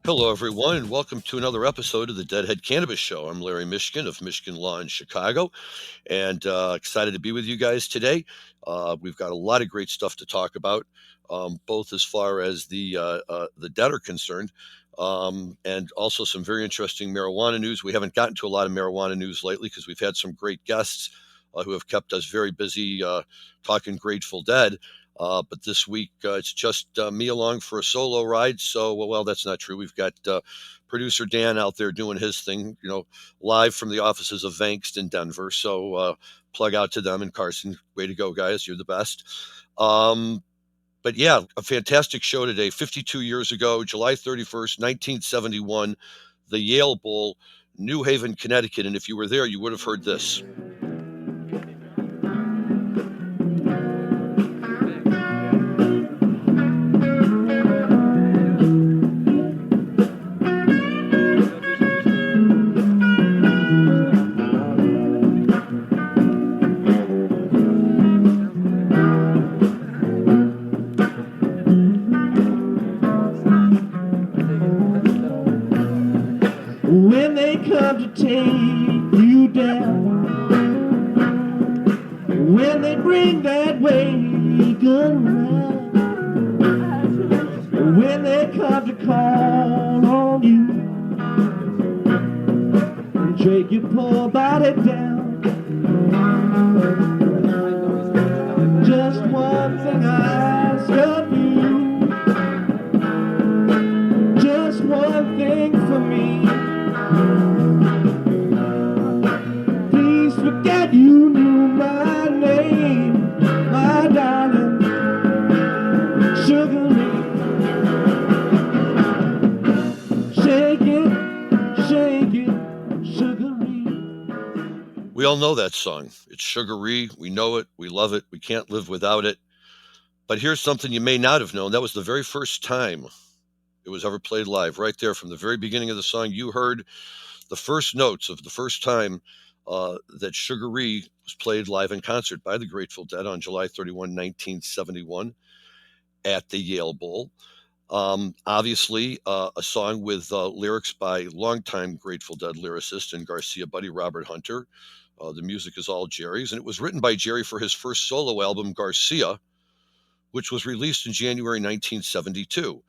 Hello, everyone, and welcome to another episode of the Deadhead Cannabis Show. I'm Larry Mishkin of Mishkin Law in Chicago, and excited to be with you guys today. We've got a lot of great stuff to talk about, both as far as the dead are concerned, and also some very interesting marijuana news. We haven't gotten to a lot of marijuana news lately because we've had some great guests who have kept us very busy talking Grateful Dead. But this week, it's just me along for a solo ride. So, well, that's not true. We've got producer Dan out there doing his thing, live from the offices of Vankst in Denver. So, plug out to them and Carson. Way to go, guys. You're the best. But yeah, a fantastic show today. 52 years ago, July 31st, 1971, the Yale Bowl, New Haven, Connecticut. And if you were there, you would have heard this. When they come to take you down, when they bring that wagon round, when they come to call on you and take your poor body down, just one thing I ask of you, just one thing for me. Please forget you knew my name, my darling, Sugaree. Shake it, Sugaree. We all know that song. It's Sugaree. We know it. We love it. We can't live without it. But here's something you may not have known. That was the very first time it was ever played live. Right there from the very beginning of the song, you heard the first notes of the first time that Sugaree was played live in concert by the Grateful Dead on July 31, 1971 at the Yale Bowl. Obviously, a song with lyrics by longtime Grateful Dead lyricist and Garcia buddy Robert Hunter. The music is all Jerry's, and it was written by Jerry for his first solo album, Garcia, which was released in January 1972.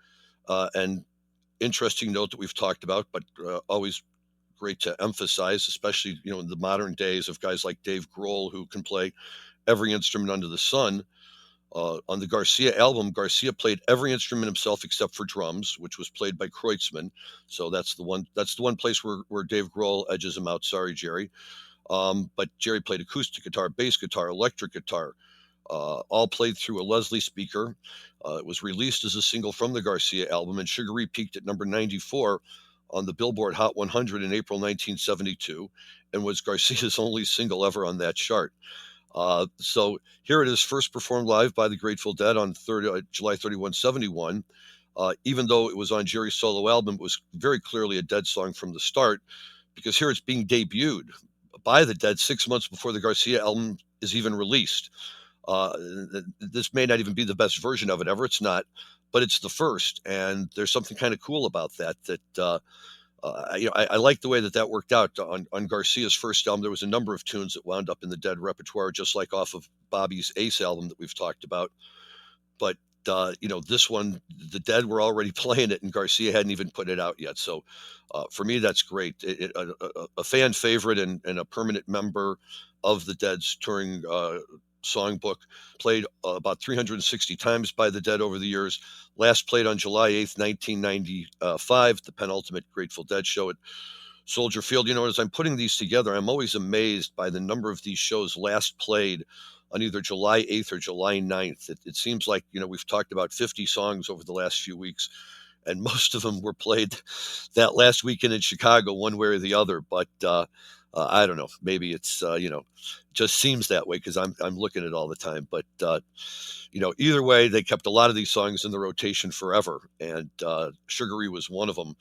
And interesting note that we've talked about, but always great to emphasize, especially in the modern days of guys like Dave Grohl who can play every instrument under the sun. On the Garcia album, Garcia played every instrument himself except for drums, which was played by Kreutzmann. So that's the one place where Dave Grohl edges him out. Sorry, Jerry. But Jerry played acoustic guitar, bass guitar, electric guitar, all played through a Leslie speaker. It was released as a single from the Garcia album, and Sugaree peaked at number 94 on the Billboard Hot 100 in April 1972 and was Garcia's only single ever on that chart. So here it is, first performed live by the Grateful Dead on July 31, 71. Even though it was on Jerry's solo album, it was very clearly a Dead song from the start, because here it's being debuted by the Dead 6 months before the Garcia album is even released. This may not even be the best version of it ever. It's not, but it's the first, and there's something kind of cool about that. I like the way that worked out on Garcia's first album. There was a number of tunes that wound up in the Dead repertoire, just like off of Bobby's Ace album that we've talked about. But this one, the Dead were already playing it, and Garcia hadn't even put it out yet. So for me, that's great. A fan favorite and a permanent member of the Dead's touring songbook, played about 360 times by the Dead over the years. Last played on July 8th, 1995, the penultimate Grateful Dead show at Soldier Field. As I'm putting these together, I'm always amazed by the number of these shows last played on either July 8th or July 9th. It seems like, we've talked about 50 songs over the last few weeks, and most of them were played that last weekend in Chicago, one way or the other. But I don't know. Maybe it's just seems that way because I'm looking at it all the time. But either way, they kept a lot of these songs in the rotation forever, and Sugaree was one of them.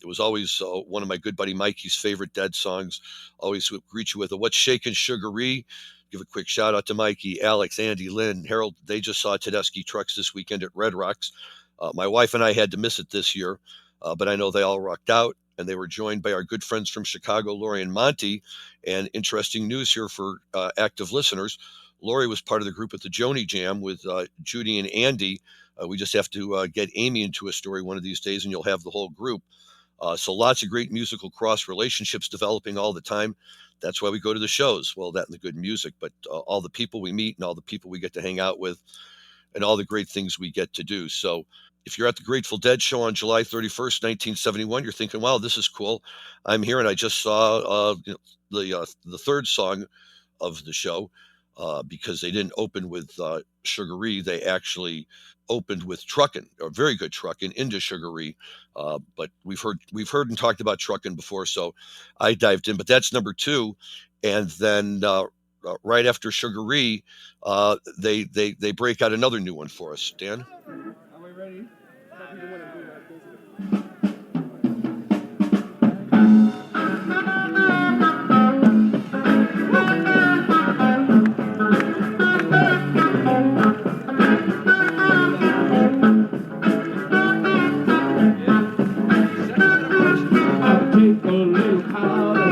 It was always one of my good buddy Mikey's favorite Dead songs. Always would greet you with a "What's shaking, Sugaree?" Give a quick shout out to Mikey, Alex, Andy, Lynn, Harold. They just saw Tedeschi Trucks this weekend at Red Rocks. My wife and I had to miss it this year. but I know they all rocked out, and they were joined by our good friends from Chicago, Lori and Monty. And interesting news here for active listeners. Lori was part of the group at the Joni Jam with Judy and Andy. We just have to get Amy into a story one of these days, and you'll have the whole group. So lots of great musical cross relationships developing all the time. That's why we go to the shows. Well, that and the good music, but all the people we meet and all the people we get to hang out with and all the great things we get to do. So if you're at the Grateful Dead show on July 31st, 1971, you're thinking, wow, this is cool. I'm here and I just saw the third song of the show because they didn't open with Sugaree. They actually opened with Truckin', a very good Truckin' into Sugaree. But we've heard and talked about Truckin' before, so I dived in. But that's number two, and then right after Sugaree, they break out another new one for us. Dan. Are we ready? Some people want to do that, I'll take a little powder,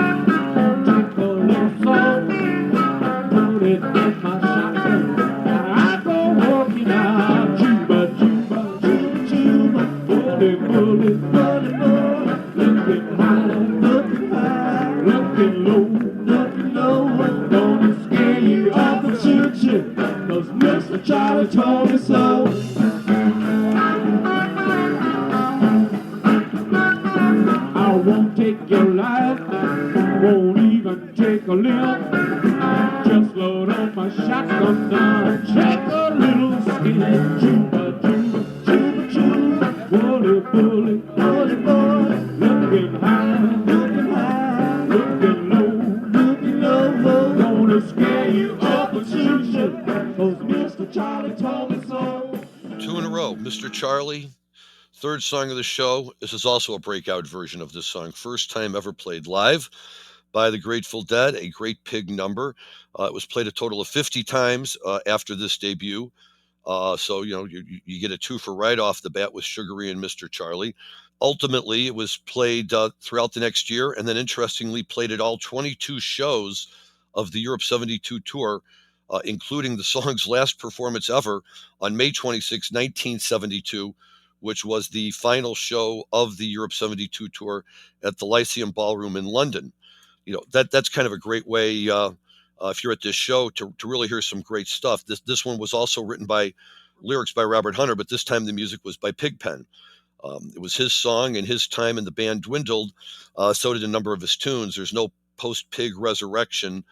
take a little salt, put it in my shotgun. I go walking out, juba, juba, juba, juba, bullet, bullet, bullet, bullet, looking high, looking low, don't scare you off the choo-choo, 'cause Mr. Charlie told me so. I won't take your life, won't even take a limb. Just load on my shotgun now, check a little skin. Juba, juba, juba, juba, bully, bully, bully, boy. Looking high, looking low, gonna scare you up and shoot you, 'cause Mr. Charlie told me so. Two in a row. Mr. Charlie, third song of the show. This is also a breakout version of this song. First time ever played live by the Grateful Dead, a great pig number. It was played a total of 50 times after this debut. So, you get a two for right off the bat with Sugaree and Mr. Charlie. Ultimately, it was played throughout the next year, and then interestingly played at all 22 shows of the Europe 72 tour, including the song's last performance ever on May 26, 1972, which was the final show of the Europe 72 tour at the Lyceum Ballroom in London. That's kind of a great way if you're at this show to really hear some great stuff. This one was also written by lyrics by Robert Hunter, but this time the music was by Pigpen. It was his song, and his time in the band dwindled. So did a number of his tunes. There's no post-Pig resurrection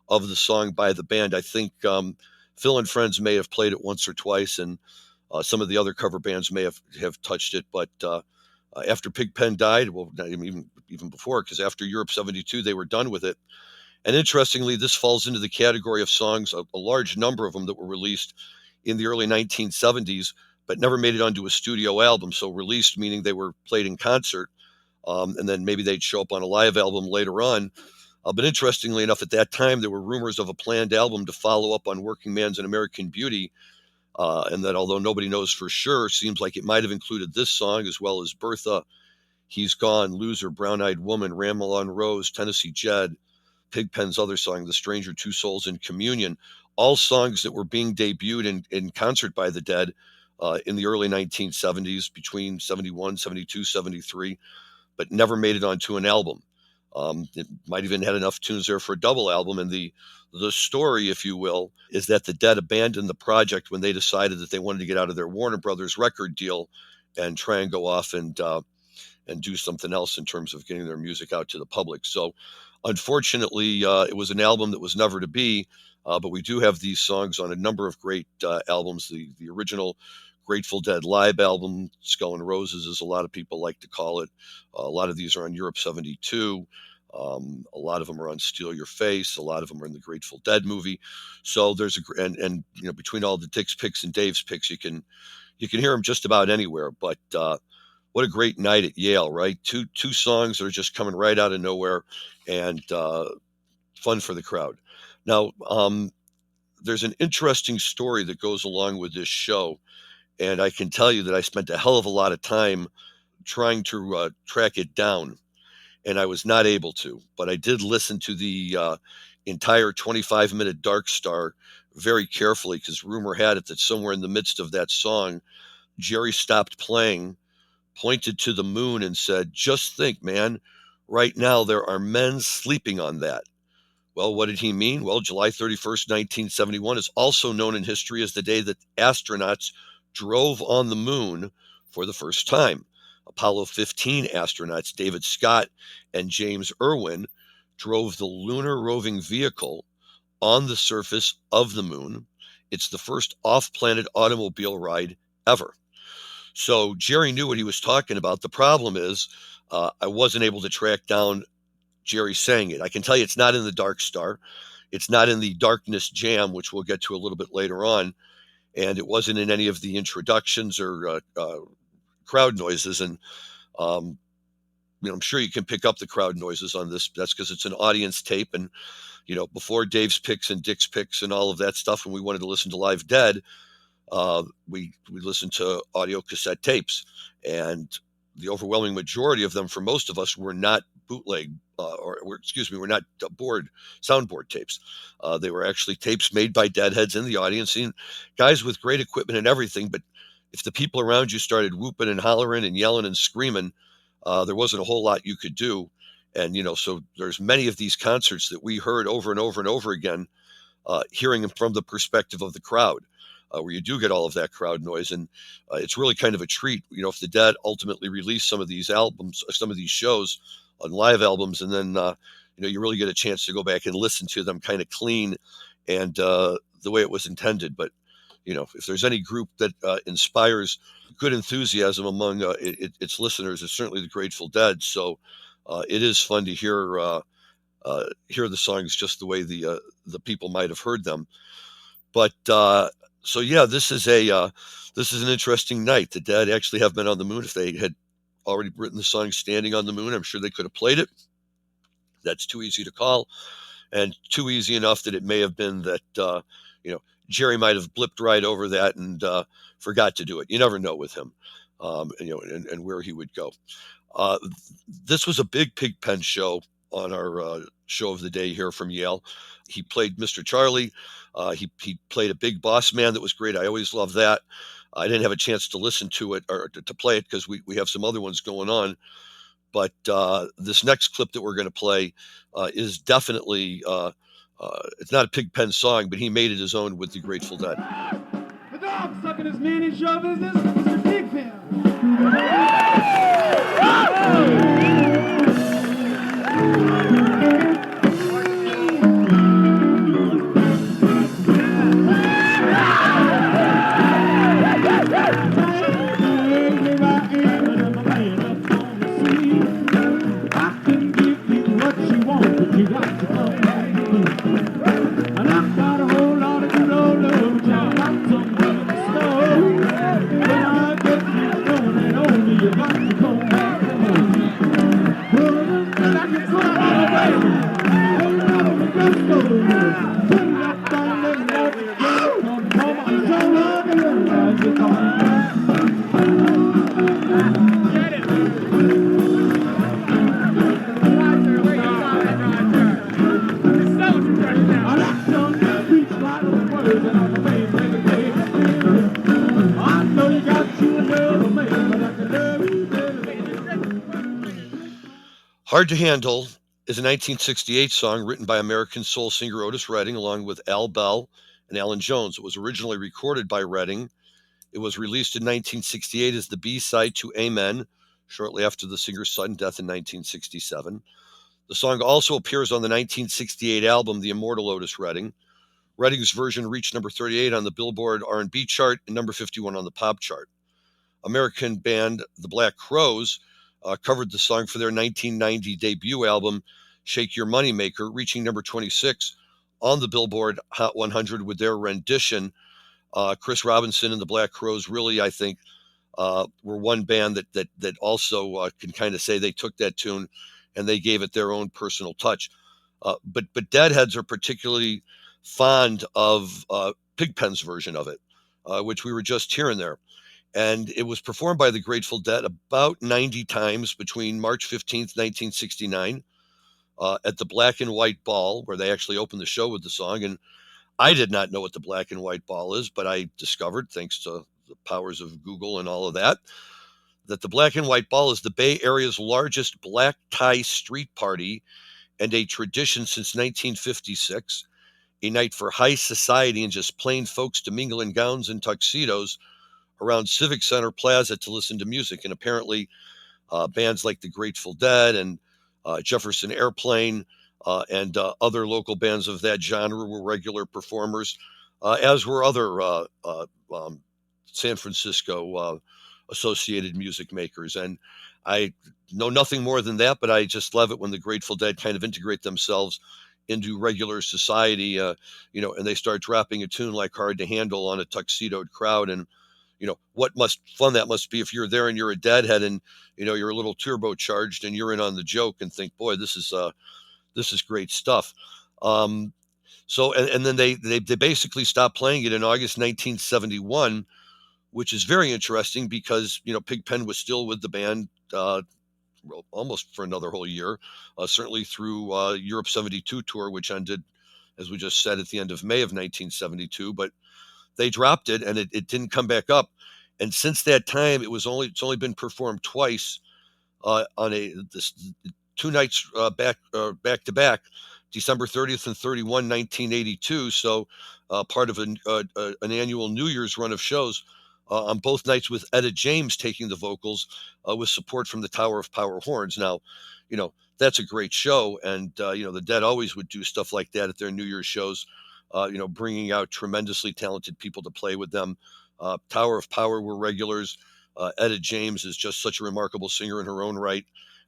of the song by the band. I think Phil and Friends may have played it once or twice, and some of the other cover bands may have touched it. But after Pigpen died, well, even before, because after Europe 72, they were done with it. And interestingly, this falls into the category of songs, a large number of them that were released in the early 1970s, but never made it onto a studio album. So released, meaning they were played in concert, and then maybe they'd show up on a live album later on. But interestingly enough, at that time, there were rumors of a planned album to follow up on Working Man's An American Beauty, and that although nobody knows for sure, seems like it might have included this song as well as Bertha, He's Gone, Loser, Brown Eyed Woman, Ramblin' Rose, Tennessee Jed, Pigpen's other song, The Stranger, Two Souls in Communion, all songs that were being debuted in concert by the Dead in the early 1970s, between 71, 72, 73, but never made it onto an album. It might even had enough tunes there for a double album. And the story, if you will, is that the Dead abandoned the project when they decided that they wanted to get out of their Warner Brothers record deal and try and go off and do something else in terms of getting their music out to the public. So unfortunately, it was an album that was never to be, but we do have these songs on a number of great albums. The original Grateful Dead live album, Skull and Roses, as a lot of people like to call it. A lot of these are on Europe 72. A lot of them are on Steal Your Face. A lot of them are in the Grateful Dead movie. So there's and between all the Dick's picks and Dave's picks, you can hear them just about anywhere. But what a great night at Yale, right? Two songs that are just coming right out of nowhere, and fun for the crowd. Now, there's an interesting story that goes along with this show, and I can tell you that I spent a hell of a lot of time trying to track it down, and I was not able to. But I did listen to the entire 25-minute Dark Star very carefully, because rumor had it that somewhere in the midst of that song, Jerry stopped playing, pointed to the moon, and said, "Just think, man, right now there are men sleeping on that." Well, what did he mean? Well, July 31st, 1971 is also known in history as the day that astronauts drove on the moon for the first time. Apollo 15 astronauts David Scott and James Irwin drove the Lunar Roving Vehicle on the surface of the moon. It's the first off-planet automobile ride ever. So Jerry knew what he was talking about. The problem is, I wasn't able to track down Jerry saying it. I can tell you it's not in the Dark Star. It's not in the Darkness Jam, which we'll get to a little bit later on. And it wasn't in any of the introductions or crowd noises. And, I'm sure you can pick up the crowd noises on this. That's because it's an audience tape. And, before Dave's Picks and Dick's Picks and all of that stuff, when we wanted to listen to Live Dead, we listened to audio cassette tapes. And the overwhelming majority of them, for most of us, were not bootleg, were not soundboard tapes. They were actually tapes made by deadheads in the audience, and guys with great equipment and everything. But if the people around you started whooping and hollering and yelling and screaming, there wasn't a whole lot you could do. And, so there's many of these concerts that we heard over and over and over again, hearing them from the perspective of the crowd. Where you do get all of that crowd noise. And it's really kind of a treat, if the Dead ultimately release some of these albums, some of these shows on live albums, and then, you really get a chance to go back and listen to them kind of clean and the way it was intended. But, if there's any group that inspires good enthusiasm among its listeners, it's certainly the Grateful Dead. So it is fun to hear the songs just the way the people might have heard them. But so yeah, this is an interesting night. The Dead actually have been on the moon. If they had already written the song "Standing on the Moon," I'm sure they could have played it. That's too easy to call, and too easy enough that it may have been that Jerry might have blipped right over that and forgot to do it. You never know with him, and where he would go. This was a big Pigpen show on our show of the day here from Yale. He played Mr. Charlie. He played a big boss man that was great. I always love that. I didn't have a chance to listen to it or to play it because we have some other ones going on. But this next clip that we're going to play is definitely, it's not a Pigpen song, but he made it his own with the Grateful Dead. The dog sucking his man in show business, Mr. Pigpen. You got to come back. And I've got a whole lot of good old love, but y'all got somewhere in the store. When I get you going and only you got to come back. Well, I can come all the way. Hold on, we got to go. Put that thing in the go. Come on, show love and realize it's all. Get it. Hard to Handle is a 1968 song written by American soul singer Otis Redding along with Al Bell and Alan Jones. It was originally recorded by Redding. It was released in 1968 as the B-side to Amen, shortly after the singer's sudden death in 1967. The song also appears on the 1968 album The Immortal Otis Redding. Redding's version reached number 38 on the Billboard R&B chart and number 51 on the pop chart. American band The Black Crowes covered the song for their 1990 debut album, Shake Your Moneymaker, reaching number 26 on the Billboard Hot 100 with their rendition. Chris Robinson and the Black Crowes really, I think, were one band that also can kind of say they took that tune and they gave it their own personal touch. But Deadheads are particularly fond of Pigpen's version of it, which we were just hearing there. And it was performed by the Grateful Dead about 90 times between March 15th, 1969, at the Black and White Ball, where they actually opened the show with the song. And I did not know what the Black and White Ball is, but I discovered, thanks to the powers of Google and all of that the Black and White Ball is the Bay Area's largest black tie street party and a tradition since 1956, a night for high society and just plain folks to mingle in gowns and tuxedos around Civic Center Plaza to listen to music. And apparently, bands like the Grateful Dead and Jefferson Airplane and other local bands of that genre were regular performers, as were other San Francisco associated music makers. And I know nothing more than that, but I just love it when the Grateful Dead kind of integrate themselves into regular society, and they start dropping a tune like Hard to Handle on a tuxedoed crowd. And what fun that must be if you're there and you're a Deadhead and you're a little turbocharged and you're in on the joke and think, boy, this is great stuff. And then they basically stopped playing it in August 1971, which is very interesting because Pigpen was still with the band almost for another whole year, certainly through Europe 72 tour, which ended, as we just said, at the end of May of 1972. But they dropped it and it didn't come back up. And since that time, it's only been performed twice on this 2 nights back to back, December 30th and 31, 1982. So part of an annual New Year's run of shows on both nights with Etta James taking the vocals with support from the Tower of Power horns. Now, that's a great show. And, the Dead always would do stuff like that at their New Year's shows, bringing out tremendously talented people to play with them. Tower of Power were regulars. Etta James is just such a remarkable singer in her own right.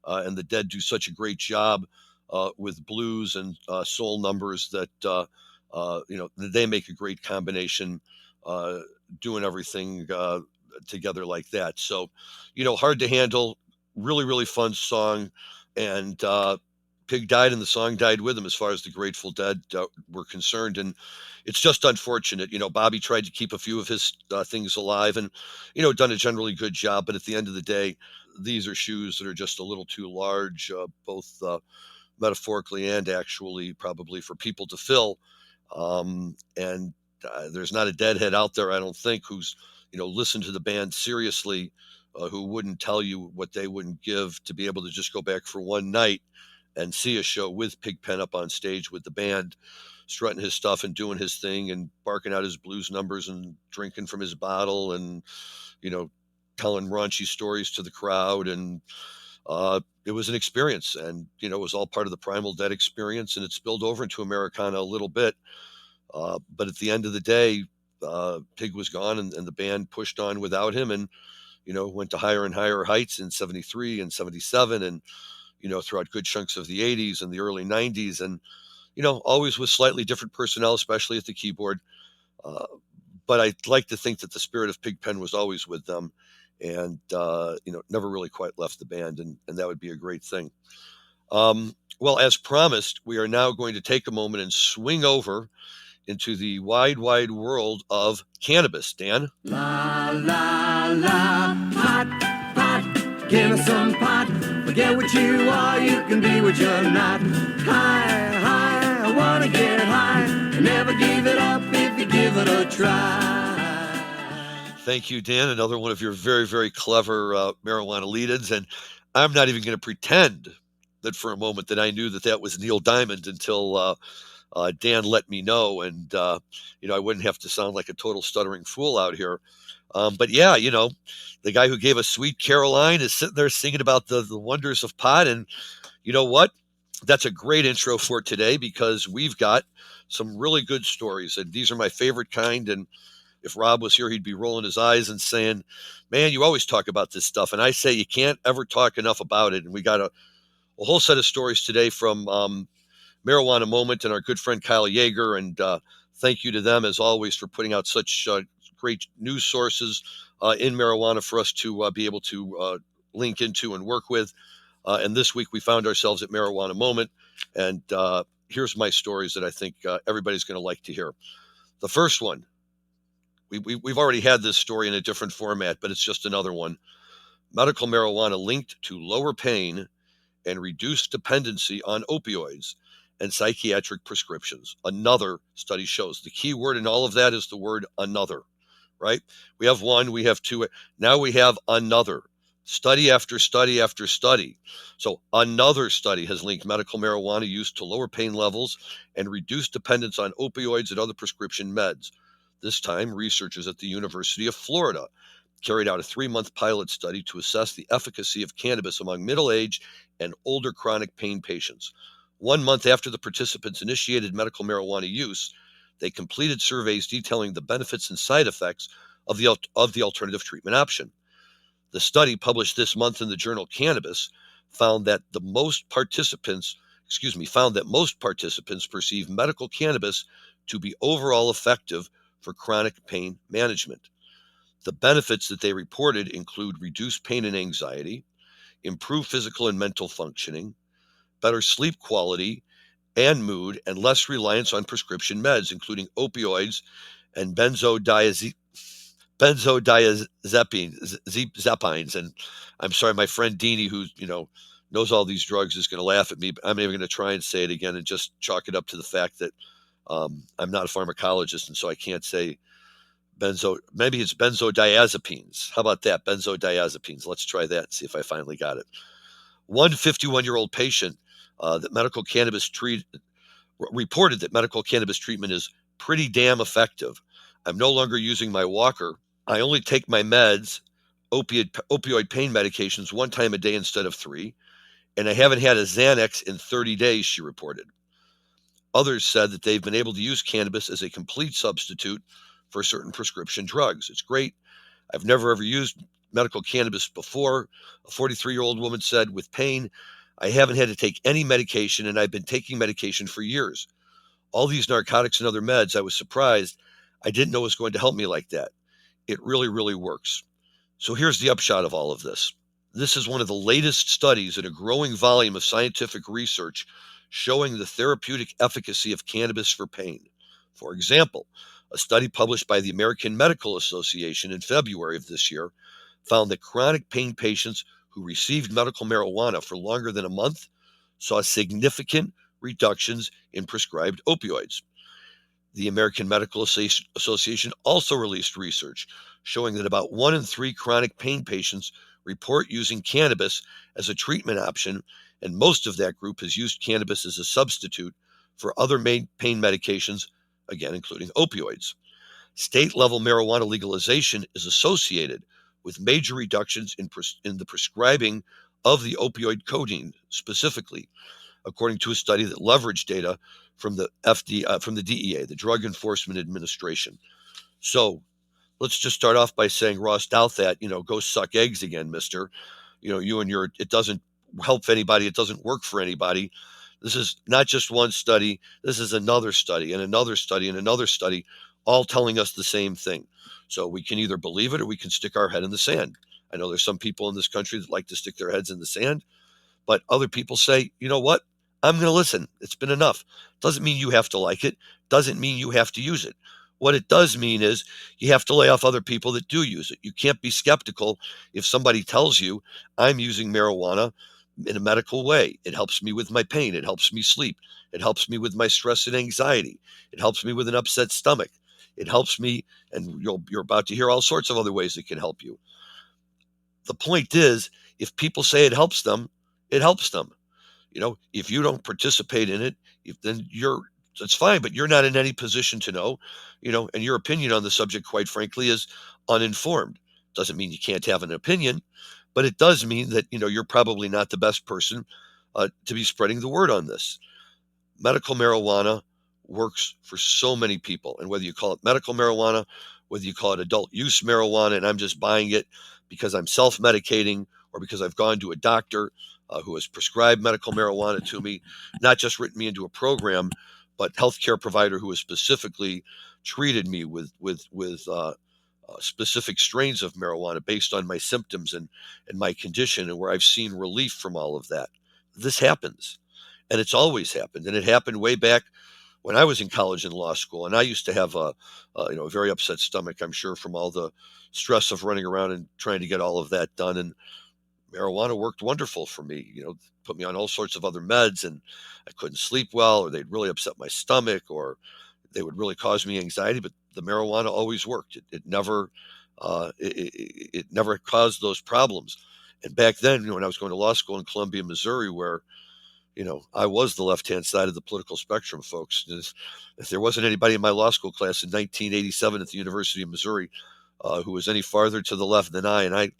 And the Dead do such a great job with blues and soul numbers that, they make a great combination doing everything together like that. So, Hard to Handle, really, really fun song. And Pig died and the song died with him as far as the Grateful Dead were concerned. And it's just unfortunate. Bobby tried to keep a few of his things alive and, done a generally good job. But at the end of the day, these are shoes that are just a little too large, both metaphorically and actually probably for people to fill. And there's not a Deadhead out there, I don't think, who's, listened to the band seriously, who wouldn't tell you what they wouldn't give to be able to just go back for one night and see a show with Pigpen up on stage with the band, strutting his stuff and doing his thing and barking out his blues numbers and drinking from his bottle and, telling raunchy stories to the crowd. And it was an experience, and, it was all part of the Primal Dead experience, and it spilled over into Americana a little bit. But at the end of the day, Pig was gone and the band pushed on without him and, went to higher and higher heights in 73 and 77 and, throughout good chunks of the 80s and the early 90s. And, always with slightly different personnel, especially at the keyboard. But I'd like to think that the spirit of Pigpen was always with them and, never really quite left the band. And that would be a great thing. Well, as promised, we are now going to take a moment and swing over into the wide, wide world of cannabis. Dan? La, la, la, pot, pot, give us some pot. Forget what you are, you can be what you're not. High, high, I wanna get high. Never give it up if you give it a try. Thank you, Dan. Another one of your very, very clever marijuana lead-ins. And I'm not even going to pretend that for a moment that I knew that was Neil Diamond until Dan let me know, and I wouldn't have to sound like a total stuttering fool out here. But yeah, the guy who gave us Sweet Caroline is sitting there singing about the wonders of pot. And you know what? That's a great intro for today because we've got some really good stories, and these are my favorite kind. And if Rob was here, he'd be rolling his eyes and saying, man, you always talk about this stuff. And I say you can't ever talk enough about it. And we got a whole set of stories today from Marijuana Moment and our good friend Kyle Yeager. And thank you to them, as always, for putting out such great news sources in marijuana for us to be able to link into and work with. And this week we found ourselves at Marijuana Moment. And here's my stories that I think everybody's going to like to hear. The first one, we've already had this story in a different format, but it's just another one. Medical marijuana linked to lower pain and reduced dependency on opioids and psychiatric prescriptions. Another study shows. The key word in all of that is the word another, right? We have one, we have two, now we have another. Study after study after study. So another study has linked medical marijuana use to lower pain levels and reduced dependence on opioids and other prescription meds. This time, researchers at the University of Florida carried out a 3-month pilot study to assess the efficacy of cannabis among middle-aged and older chronic pain patients. 1 month after the participants initiated medical marijuana use, they completed surveys detailing the benefits and side effects of the alternative treatment option. The study, published this month in the journal Cannabis, found that most participants perceive medical cannabis to be overall effective for chronic pain management. The benefits that they reported include reduced pain and anxiety, improved physical and mental functioning, better sleep quality and mood, and less reliance on prescription meds, including opioids and benzodiazepines. And I'm sorry, my friend Deanie, who knows all these drugs, is going to laugh at me, but I'm even going to try and say it again and just chalk it up to the fact that I'm not a pharmacologist, and so I can't say maybe it's benzodiazepines. How about that? Benzodiazepines. Let's try that and see if I finally got it. One 51-year-old patient that medical cannabis reported that medical cannabis treatment is pretty damn effective. I'm no longer using my walker. I only take my meds, opioid pain medications, 1 time a day instead of 3, and I haven't had a Xanax in 30 days, she reported. Others said that they've been able to use cannabis as a complete substitute for certain prescription drugs. It's great. I've never ever used medical cannabis before. A 43-year-old woman said, with pain, I haven't had to take any medication, and I've been taking medication for years. All these narcotics and other meds, I was surprised. I didn't know it was going to help me like that. It really, really works. So here's the upshot of all of this. This is one of the latest studies in a growing volume of scientific research showing the therapeutic efficacy of cannabis for pain. For example, a study published by the American Medical Association in February of this year found that chronic pain patients who received medical marijuana for longer than a month saw significant reductions in prescribed opioids. The American Medical Association also released research showing that about 1 in 3 chronic pain patients report using cannabis as a treatment option, and most of that group has used cannabis as a substitute for other pain medications, again, including opioids. State-level marijuana legalization is associated with major reductions in the prescribing of the opioid codeine, specifically, according to a study that leveraged data from the DEA, the Drug Enforcement Administration. So let's just start off by saying, Ross Douthat, go suck eggs again, mister. You and your, it doesn't help anybody. It doesn't work for anybody. This is not just one study. This is another study and another study and another study, all telling us the same thing. So we can either believe it or we can stick our head in the sand. I know there's some people in this country that like to stick their heads in the sand, but other people say, you know what? I'm going to listen. It's been enough. Doesn't mean you have to like it. Doesn't mean you have to use it. What it does mean is you have to lay off other people that do use it. You can't be skeptical if somebody tells you, I'm using marijuana in a medical way. It helps me with my pain. It helps me sleep. It helps me with my stress and anxiety. It helps me with an upset stomach. It helps me, and you're about to hear all sorts of other ways it can help you. The point is, if people say it helps them, it helps them. If you don't participate in it, then it's fine, but you're not in any position to know, and your opinion on the subject, quite frankly, is uninformed. Doesn't mean you can't have an opinion, but it does mean that, you're probably not the best person to be spreading the word on this. Medical marijuana works for so many people. And whether you call it medical marijuana, whether you call it adult use marijuana, and I'm just buying it because I'm self-medicating or because I've gone to a doctor who has prescribed medical marijuana to me, not just written me into a program, but healthcare provider who has specifically treated me with specific strains of marijuana based on my symptoms and my condition, and where I've seen relief from all of that. This happens, and it's always happened, and it happened way back when I was in college and law school, and I used to have a very upset stomach, I'm sure, from all the stress of running around and trying to get all of that done. And marijuana worked wonderful for me. Put me on all sorts of other meds, and I couldn't sleep well, or they'd really upset my stomach, or they would really cause me anxiety. But the marijuana always worked. It never it never caused those problems. And back then, when I was going to law school in Columbia, Missouri, where I was the left-hand side of the political spectrum, folks. If there wasn't anybody in my law school class in 1987 at the University of Missouri who was any farther to the left than I, and I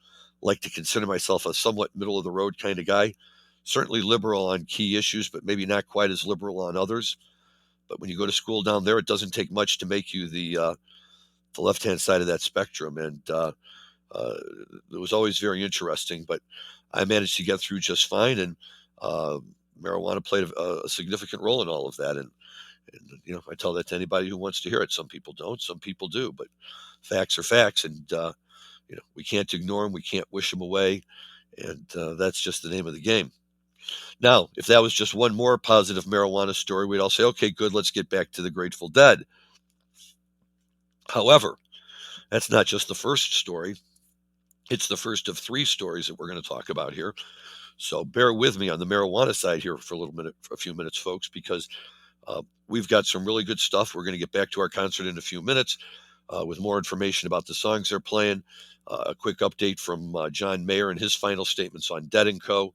like to consider myself a somewhat middle-of-the-road kind of guy, certainly liberal on key issues, but maybe not quite as liberal on others. But when you go to school down there, it doesn't take much to make you the left-hand side of that spectrum, and uh, it was always very interesting. But I managed to get through just fine, and uh, marijuana played a significant role in all of that. And I tell that to anybody who wants to hear it. Some people don't, some people do, but facts are facts, and we can't ignore them, we can't wish them away, and that's just the name of the game. Now, if that was just one more positive marijuana story, we'd all say, okay, good, let's get back to the Grateful Dead. However, that's not just the first story. It's the first of three stories that we're going to talk about here. So bear with me on the marijuana side here for a few minutes, folks, because we've got some really good stuff. We're going to get back to our concert in a few minutes with more information about the songs they're playing. A quick update from John Mayer and his final statements on Dead & Co.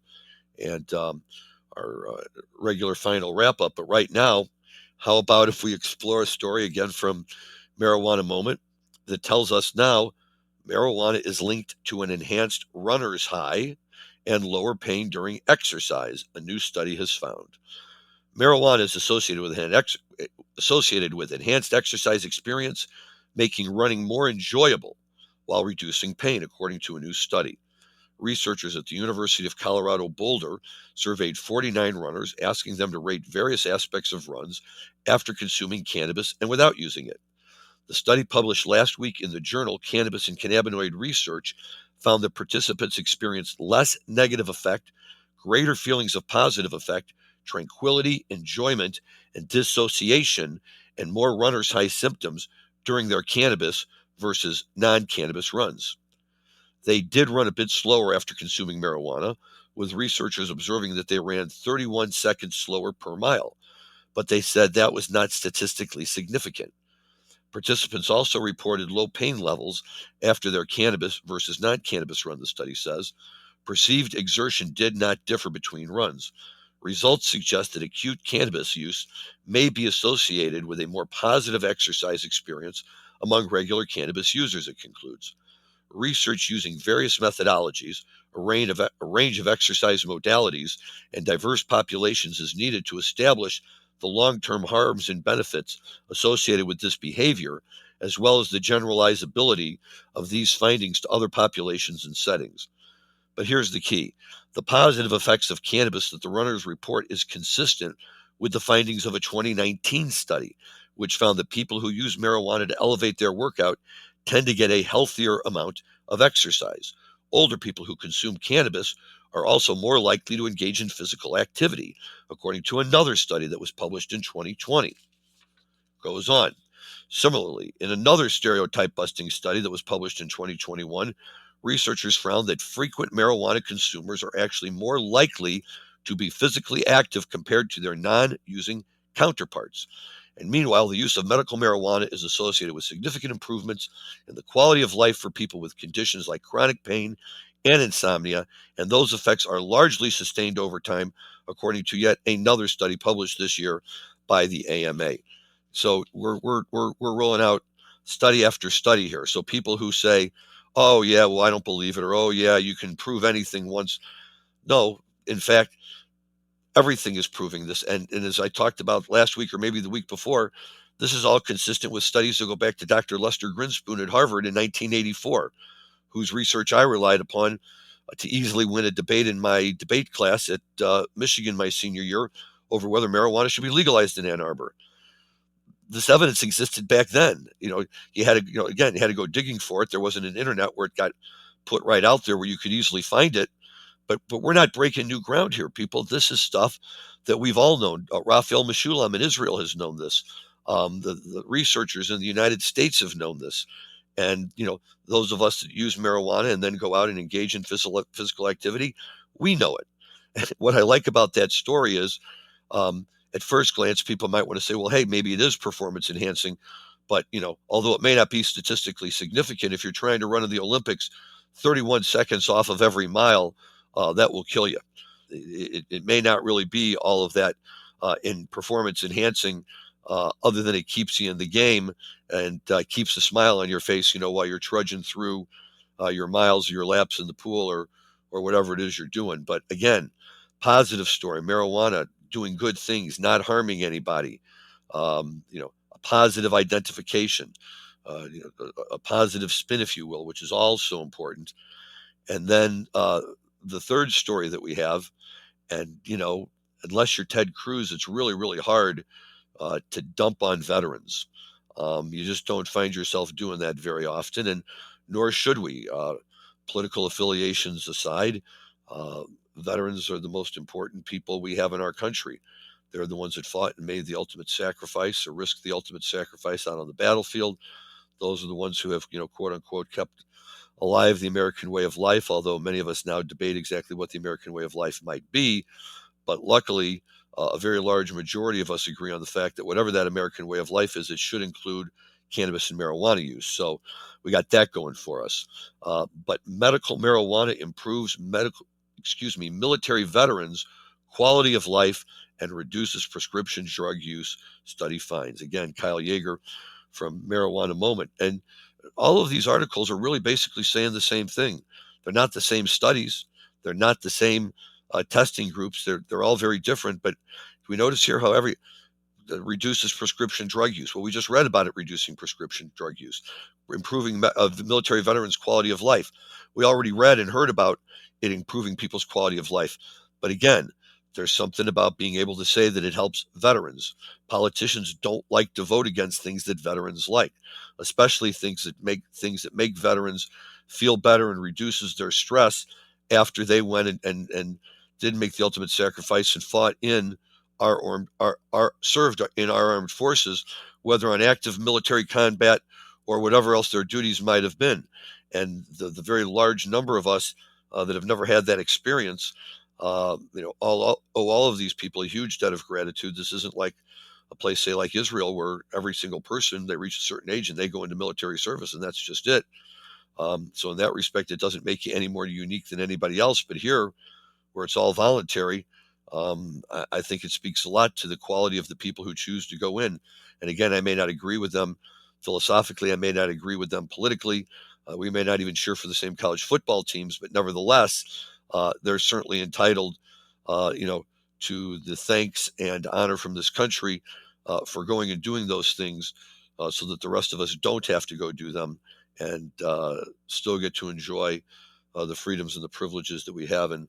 And our regular final wrap up. But right now, how about if we explore a story again from Marijuana Moment that tells us now marijuana is linked to an enhanced runner's high and lower pain during exercise, a new study has found. Marijuana is associated with enhanced exercise experience, making running more enjoyable while reducing pain, according to a new study. Researchers at the University of Colorado Boulder surveyed 49 runners, asking them to rate various aspects of runs after consuming cannabis and without using it. The study, published last week in the journal Cannabis and Cannabinoid Research, found that participants experienced less negative effect, greater feelings of positive effect, tranquility, enjoyment, and dissociation, and more runner's high symptoms during their cannabis versus non-cannabis runs. They did run a bit slower after consuming marijuana, with researchers observing that they ran 31 seconds slower per mile, but they said that was not statistically significant. Participants also reported low pain levels after their cannabis versus non-cannabis run, the study says. Perceived exertion did not differ between runs. Results suggest that acute cannabis use may be associated with a more positive exercise experience among regular cannabis users, it concludes. Research using various methodologies, a range of exercise modalities, and diverse populations is needed to establish the long-term harms and benefits associated with this behavior, as well as the generalizability of these findings to other populations and settings. But here's the key. The positive effects of cannabis that the runners report is consistent with the findings of a 2019 study, which found that people who use marijuana to elevate their workout tend to get a healthier amount of exercise. Older people who consume cannabis are also more likely to engage in physical activity, according to another study that was published in 2020. Goes on. Similarly, in another stereotype busting study that was published in 2021, researchers found that frequent marijuana consumers are actually more likely to be physically active compared to their non using counterparts. And meanwhile, the use of medical marijuana is associated with significant improvements in the quality of life for people with conditions like chronic pain and insomnia, and those effects are largely sustained over time, according to yet another study published this year by the AMA. So we're rolling out study after study here. So people who say, "Oh yeah, well I don't believe it," or "Oh yeah, you can prove anything once," no, in fact, everything is proving this. And as I talked about last week or maybe the week before, this is all consistent with studies that go back to Dr. Lester Grinspoon at Harvard in 1984, whose research I relied upon to easily win a debate in my debate class at Michigan my senior year over whether marijuana should be legalized in Ann Arbor. This evidence existed back then. You had to, you had to go digging for it. There wasn't an internet where it got put right out there where you could easily find it. But we're not breaking new ground here, people. This is stuff that we've all known. Raphael Meshulam in Israel has known this. The researchers in the United States have known this. And, those of us that use marijuana and then go out and engage in physical activity, we know it. And what I like about that story is, at first glance, people might want to say, well, hey, maybe it is performance enhancing. But, although it may not be statistically significant, if you're trying to run in the Olympics 31 seconds off of every mile, that will kill you. It may not really be all of that in performance enhancing, other than it keeps you in the game and keeps a smile on your face, while you're trudging through your miles, your laps in the pool, or whatever it is you're doing. But again, positive story: marijuana doing good things, not harming anybody. A positive identification, a positive spin, if you will, which is also important. And then the third story that we have, and unless you're Ted Cruz, it's really, really hard to dump on veterans. You just don't find yourself doing that very often, and nor should we. Political affiliations aside, veterans are the most important people we have in our country. They're the ones that fought and made the ultimate sacrifice or risked the ultimate sacrifice out on the battlefield. Those are the ones who have, quote unquote, kept alive the American way of life, although many of us now debate exactly what the American way of life might be. But luckily, a very large majority of us agree on the fact that whatever that American way of life is, it should include cannabis and marijuana use. So we got that going for us. But medical marijuana improves military veterans' quality of life and reduces prescription drug use, study finds. Again, Kyle Yeager from Marijuana Moment. And all of these articles are really basically saying the same thing. They're not the same studies. They're not the same testing groups. They're all very different. But we notice here how reduces prescription drug use. Well, we just read about it reducing prescription drug use, improving the military veterans' quality of life. We already read and heard about it improving people's quality of life. But again, there's something about being able to say that it helps veterans. Politicians don't like to vote against things that veterans like, especially things that make veterans feel better and reduces their stress after they went and did make the ultimate sacrifice and fought in served in our armed forces, whether on active military combat or whatever else their duties might have been. And the very large number of us that have never had that experience, all of these people a huge debt of gratitude. This isn't like a place, say, like Israel, where every single person, they reach a certain age and they go into military service, and that's just it. So in that respect, it doesn't make you any more unique than anybody else. But here, where it's all voluntary, I think it speaks a lot to the quality of the people who choose to go in. And again, I may not agree with them philosophically. I may not agree with them politically. We may not even cheer for the same college football teams, but nevertheless, they're certainly entitled, to the thanks and honor from this country for going and doing those things, so that the rest of us don't have to go do them and still get to enjoy the freedoms and the privileges that we have, and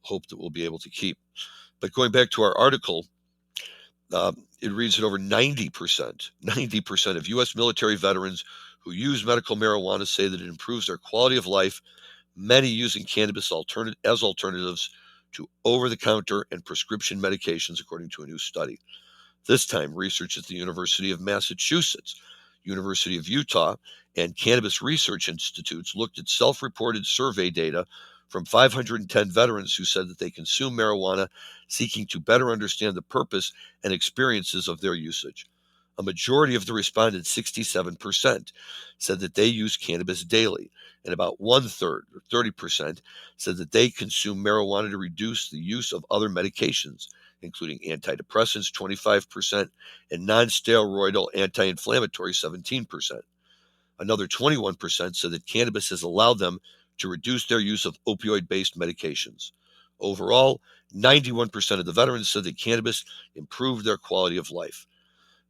hope that we'll be able to keep. But going back to our article, it reads that over 90% of U.S. military veterans who use medical marijuana say that it improves their quality of life, many using cannabis as alternatives to over-the-counter and prescription medications, according to a new study. This time, research at the University of Massachusetts, University of Utah, and Cannabis Research Institutes looked at self-reported survey data from 510 veterans who said that they consume marijuana, seeking to better understand the purpose and experiences of their usage. A majority of the respondents, 67%, said that they use cannabis daily, and about 1/3, or 30%, said that they consume marijuana to reduce the use of other medications, including antidepressants, 25%, and non-steroidal anti-inflammatory, 17%. Another 21% said that cannabis has allowed them to reduce their use of opioid-based medications. Overall, 91% of the veterans said that cannabis improved their quality of life.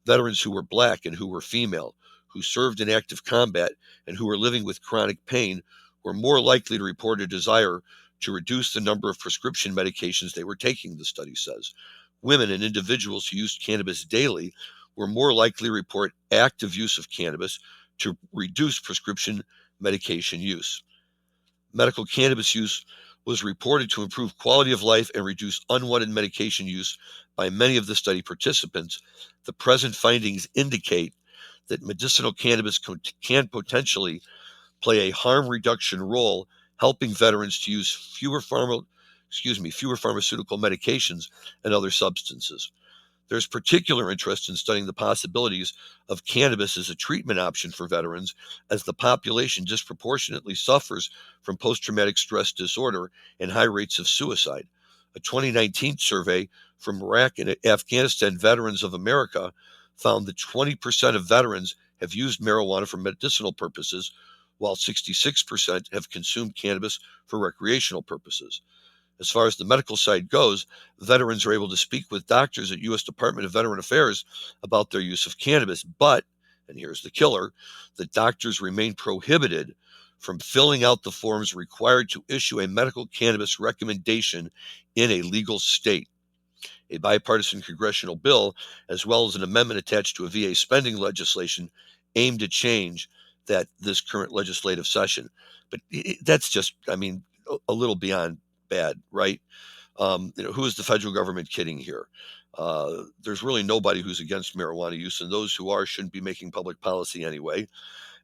Veterans who were Black and who were female, who served in active combat, and who were living with chronic pain were more likely to report a desire to reduce the number of prescription medications they were taking, the study says. Women and individuals who used cannabis daily were more likely to report active use of cannabis to reduce prescription medication use. Medical cannabis use was reported to improve quality of life and reduce unwanted medication use by many of the study participants. The present findings indicate that medicinal cannabis can potentially play a harm reduction role, helping veterans to use fewer pharmaceutical medications and other substances. There's particular interest in studying the possibilities of cannabis as a treatment option for veterans, as the population disproportionately suffers from post traumatic stress disorder and high rates of suicide. A 2019 survey from Iraq and Afghanistan Veterans of America found that 20% of veterans have used marijuana for medicinal purposes, while 66% have consumed cannabis for recreational purposes. As far as the medical side goes, veterans are able to speak with doctors at U.S. Department of Veteran Affairs about their use of cannabis, but, and here's the killer, the doctors remain prohibited from filling out the forms required to issue a medical cannabis recommendation in a legal state. A bipartisan congressional bill, as well as an amendment attached to a VA spending legislation, aimed to change that this current legislative session. But that's just, a little beyond bad, right? Who is the federal government kidding here? There's really nobody who's against marijuana use, and those who are shouldn't be making public policy anyway.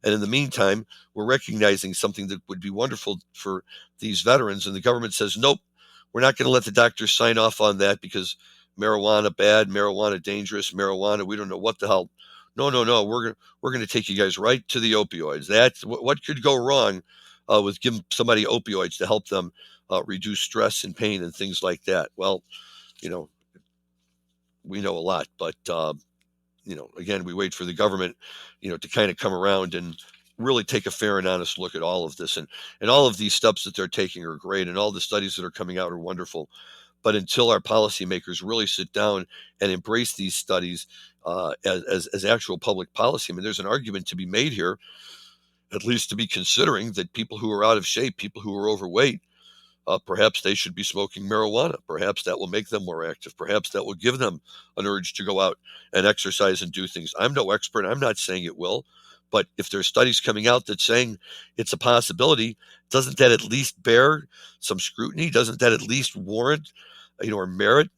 And in the meantime, we're recognizing something that would be wonderful for these veterans, and the government says, nope, we're not going to let the doctors sign off on that because marijuana bad, marijuana dangerous, marijuana, we don't know what the hell. No, we're going to take you guys right to the opioids. That's what could go wrong with giving somebody opioids to help them reduce stress and pain and things like that. Well, we know a lot, but again, we wait for the government, to kind of come around and really take a fair and honest look at all of this. And all of these steps that they're taking are great, and all the studies that are coming out are wonderful. But until our policymakers really sit down and embrace these studies as actual public policy, there's an argument to be made here, at least to be considering that people who are out of shape, people who are overweight, perhaps they should be smoking marijuana. Perhaps that will make them more active. Perhaps that will give them an urge to go out and exercise and do things. I'm no expert. I'm not saying it will. But if there's studies coming out that saying it's a possibility, doesn't that at least bear some scrutiny? Doesn't that at least warrant, or merit,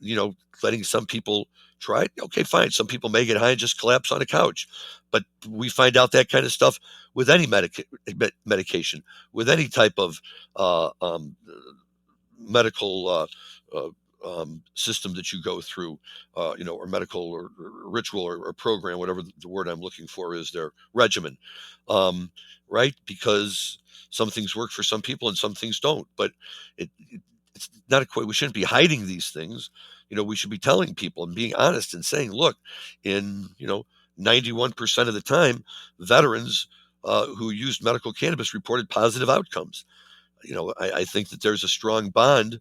letting some people try it? Okay, fine. Some people may get high and just collapse on a couch. But we find out that kind of stuff with any medication, with any type of medical system that you go through, or medical or ritual or program, whatever the word I'm looking for is there, regimen, right? Because some things work for some people and some things don't. But it's not we shouldn't be hiding these things. We should be telling people and being honest and saying, look, in 91% of the time, veterans who used medical cannabis reported positive outcomes. I think that there's a strong bond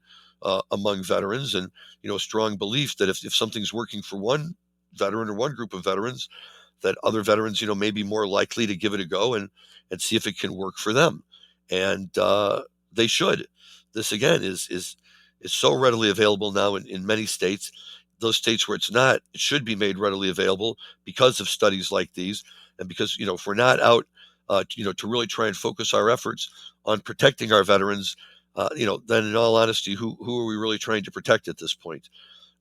among veterans, and a strong belief that if something's working for one veteran or one group of veterans, that other veterans may be more likely to give it a go and see if it can work for them, and they should. This again is so readily available now in many states. Those states where it's not, it should be made readily available because of studies like these, and because if we're not out to really try and focus our efforts on protecting our veterans, then in all honesty, who are we really trying to protect at this point?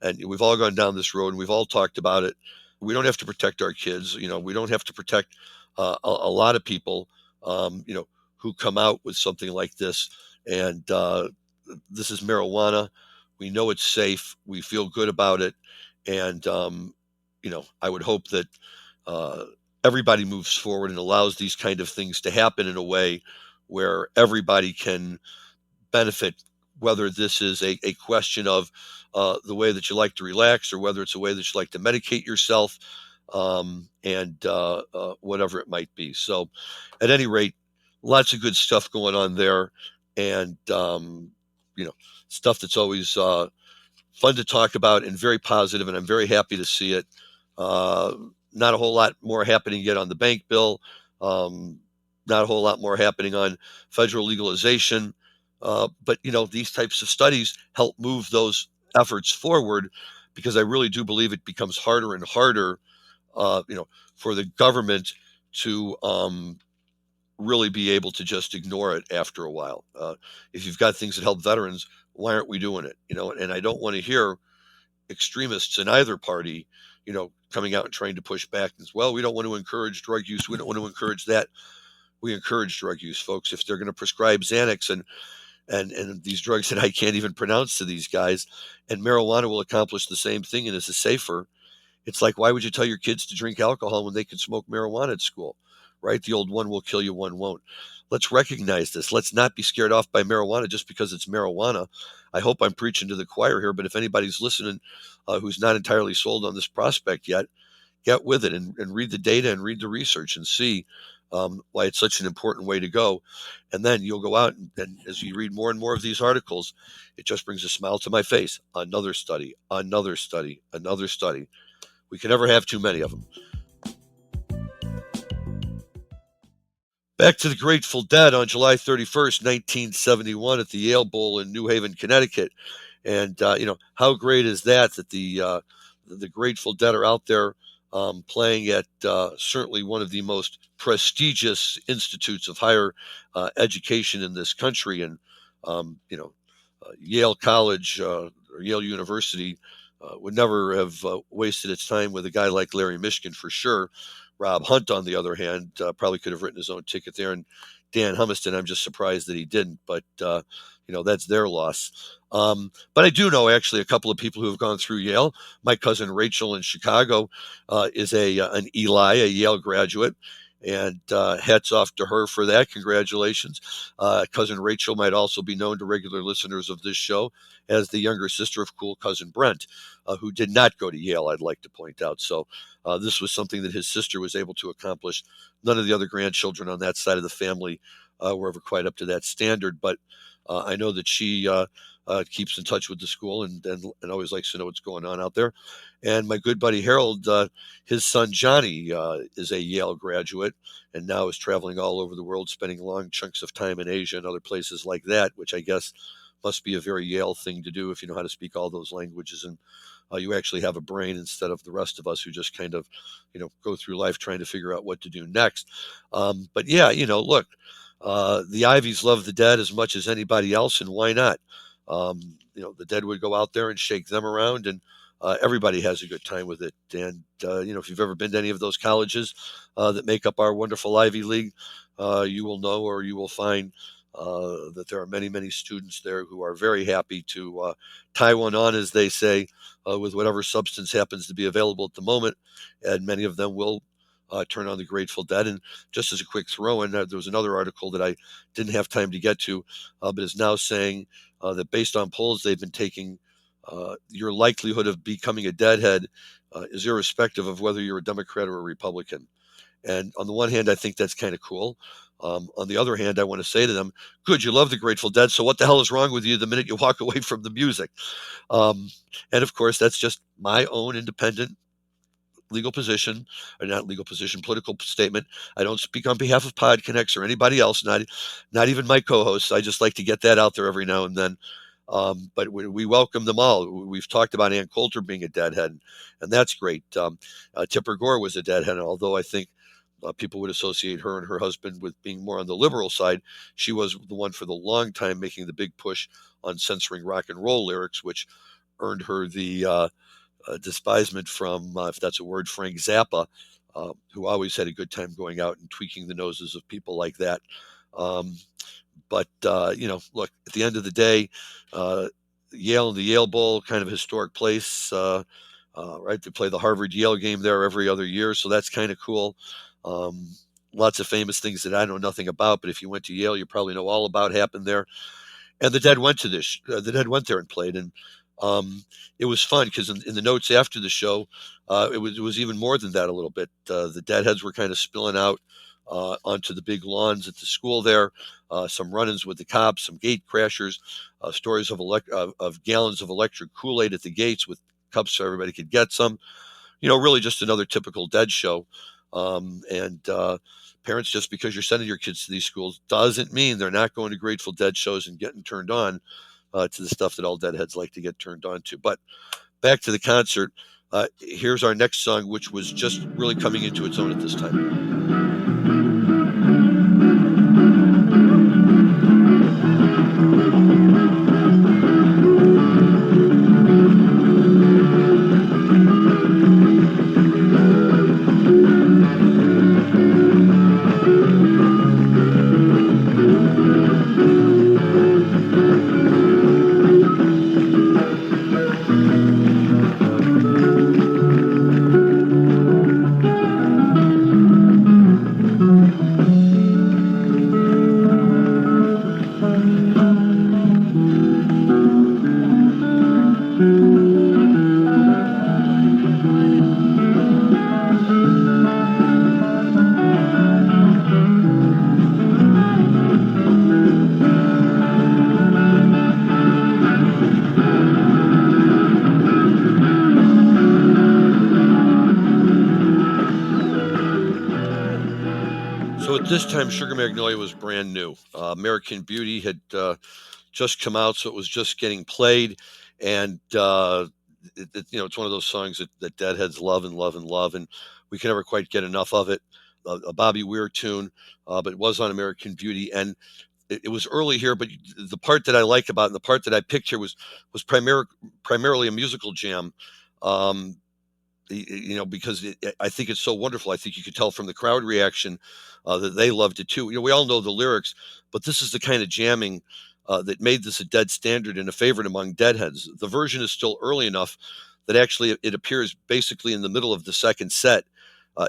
And we've all gone down this road, and we've all talked about it. We don't have to protect our kids. We don't have to protect a lot of people, who come out with something like this. And this is marijuana. We know it's safe. We feel good about it. And, I would hope that everybody moves forward and allows these kind of things to happen in a way where everybody can benefit, whether this is a question of the way that you like to relax, or whether it's a way that you like to medicate yourself, and whatever it might be. So at any rate, lots of good stuff going on there, and stuff that's always fun to talk about and very positive, and I'm very happy to see it. Not a whole lot more happening yet on the bank bill. Not a whole lot more happening on federal legalization. But these types of studies help move those efforts forward, because I really do believe it becomes harder and harder, for the government to really be able to just ignore it after a while. If you've got things that help veterans, why aren't we doing it? And I don't want to hear extremists in either party, coming out and trying to push back as well. We don't want to encourage drug use. We don't want to encourage that. We encourage drug use, folks. If they're going to prescribe Xanax and these drugs that I can't even pronounce to these guys, and marijuana will accomplish the same thing and is safer. It's like, why would you tell your kids to drink alcohol when they can smoke marijuana at school, right? The old one will kill you, one won't. Let's recognize this. Let's not be scared off by marijuana just because it's marijuana. I hope I'm preaching to the choir here, but if anybody's listening who's not entirely sold on this prospect yet, get with it and read the data and read the research and see why it's such an important way to go. And then you'll go out and as you read more and more of these articles, it just brings a smile to my face. Another study, another study, another study. We can never have too many of them. Back to the Grateful Dead on July 31st, 1971 at the Yale Bowl in New Haven, Connecticut. And, how great is that the Grateful Dead are out there playing at certainly one of the most prestigious institutes of higher education in this country. And, Yale College or Yale University would never have wasted its time with a guy like Larry Mishkin for sure. Rob Hunt, on the other hand, probably could have written his own ticket there. And Dan Humiston, I'm just surprised that he didn't. But, that's their loss. But I do know actually a couple of people who have gone through Yale. My cousin Rachel in Chicago is an Eli, a Yale graduate. And hats off to her for that. Congratulations. Cousin Rachel might also be known to regular listeners of this show as the younger sister of cool cousin Brent, who did not go to Yale, I'd like to point out. So this was something that his sister was able to accomplish. None of the other grandchildren on that side of the family were ever quite up to that standard. But I know that she keeps in touch with the school and always likes to know what's going on out there. And my good buddy Harold, his son Johnny is a Yale graduate and now is traveling all over the world, spending long chunks of time in Asia and other places like that, which I guess must be a very Yale thing to do if you know how to speak all those languages and you actually have a brain instead of the rest of us who just kind of, go through life trying to figure out what to do next. But yeah, look, the Ivies love the Dead as much as anybody else, and why not? The Dead would go out there and shake them around, and everybody has a good time with it. And, if you've ever been to any of those colleges that make up our wonderful Ivy League, you will know or you will find that there are many, many students there who are very happy to tie one on, as they say, with whatever substance happens to be available at the moment. And many of them will turn on the Grateful Dead. And just as a quick throw in, there was another article that I didn't have time to get to, but is now saying that based on polls they've been taking, your likelihood of becoming a deadhead is irrespective of whether you're a Democrat or a Republican. And on the one hand, I think that's kind of cool. On the other hand, I want to say to them, good, you love the Grateful Dead, so what the hell is wrong with you the minute you walk away from the music? And of course, that's just my own independent legal position, or not legal position, political statement. I don't speak on behalf of PodConx or anybody else, not even my co-hosts. I just like to get that out there every now and then. But we welcome them all. We've talked about Ann Coulter being a deadhead, and that's great. Tipper Gore was a deadhead, although I think people would associate her and her husband with being more on the liberal side. She was the one for the long time making the big push on censoring rock and roll lyrics, which earned her the despisement from, if that's a word, Frank Zappa, who always had a good time going out and tweaking the noses of people like that. But look, at the end of the day, Yale and the Yale Bowl, kind of a historic place, right? They play the Harvard-Yale game there every other year, so that's kind of cool. Lots of famous things that I know nothing about, but if you went to Yale, you probably know all about happened there. And the Dead went to this. The Dead went there and played, and it was fun because in the notes after the show, it was even more than that a little bit. The Deadheads were kind of spilling out onto the big lawns at the school there. Some run-ins with the cops, some gate crashers, stories of gallons of electric Kool-Aid at the gates with cups so everybody could get some. Really just another typical Dead show. And parents, just because you're sending your kids to these schools doesn't mean they're not going to Grateful Dead shows and getting turned on to the stuff that all Deadheads like to get turned on to. But back to the concert. Here's our next song, which was just really coming into its own at this time. this time, Sugar Magnolia was brand new. American Beauty had just come out, so it was just getting played, and it's one of those songs that Deadheads love and love and love, and we can never quite get enough of it. A Bobby Weir tune, but it was on American Beauty, and it was early here. But the part that I liked about it, and the part that I picked here was primarily a musical jam. Um, because I think it's so wonderful. I think you could tell from the crowd reaction that they loved it too. We all know the lyrics, but this is the kind of jamming that made this a dead standard and a favorite among Deadheads. The version is still early enough that actually it appears basically in the middle of the second set,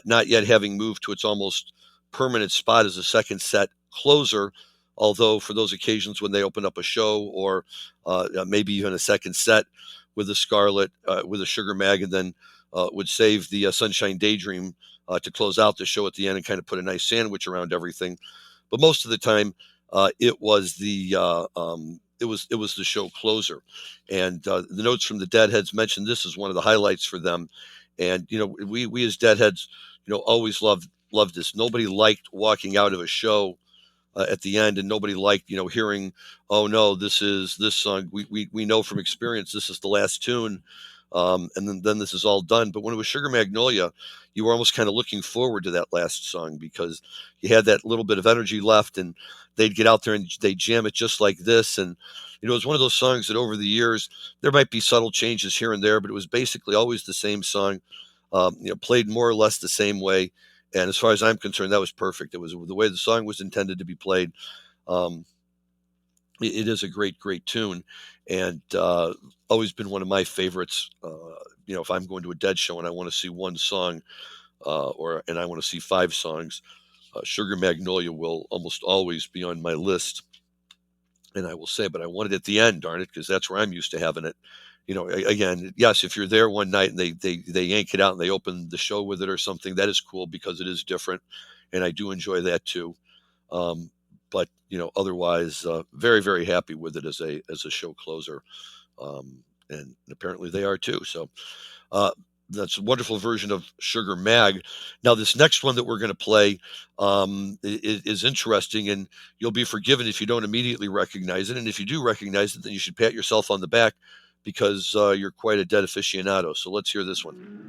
not yet having moved to its almost permanent spot as a second set closer. Although for those occasions when they open up a show or maybe even a second set with a Scarlet, with a Sugar Mag, and then would save the Sunshine Daydream to close out the show at the end and kind of put a nice sandwich around everything. But most of the time, it was the show closer. And the notes from the Deadheads mentioned this as one of the highlights for them. And we as Deadheads, always loved this. Nobody liked walking out of a show at the end, and nobody liked hearing, oh no, this song we know from experience this is the last tune, and then this is all done. But when it was Sugar Magnolia, you were almost kind of looking forward to that last song because you had that little bit of energy left, and they'd get out there and they'd jam it just like this. And it was one of those songs that over the years there might be subtle changes here and there, but it was basically always the same song, played more or less the same way. And as far as I'm concerned, that was perfect. It was the way the song was intended to be played. Um, it is a great, great tune, and always been one of my favorites. If I'm going to a Dead show and I want to see one song, and I want to see 5 songs, Sugar Magnolia will almost always be on my list. And I will say, but I want it at the end, darn it, because that's where I'm used to having it. Again, yes, if you're there one night and they yank it out and they open the show with it or something, that is cool because it is different, and I do enjoy that too. But otherwise, very very happy with it as a show closer, and apparently they are too. So that's a wonderful version of Sugar Mag. Now this next one that we're going to play is interesting, and you'll be forgiven if you don't immediately recognize it, and if you do recognize it, then you should pat yourself on the back because you're quite a Dead aficionado. So let's hear this one.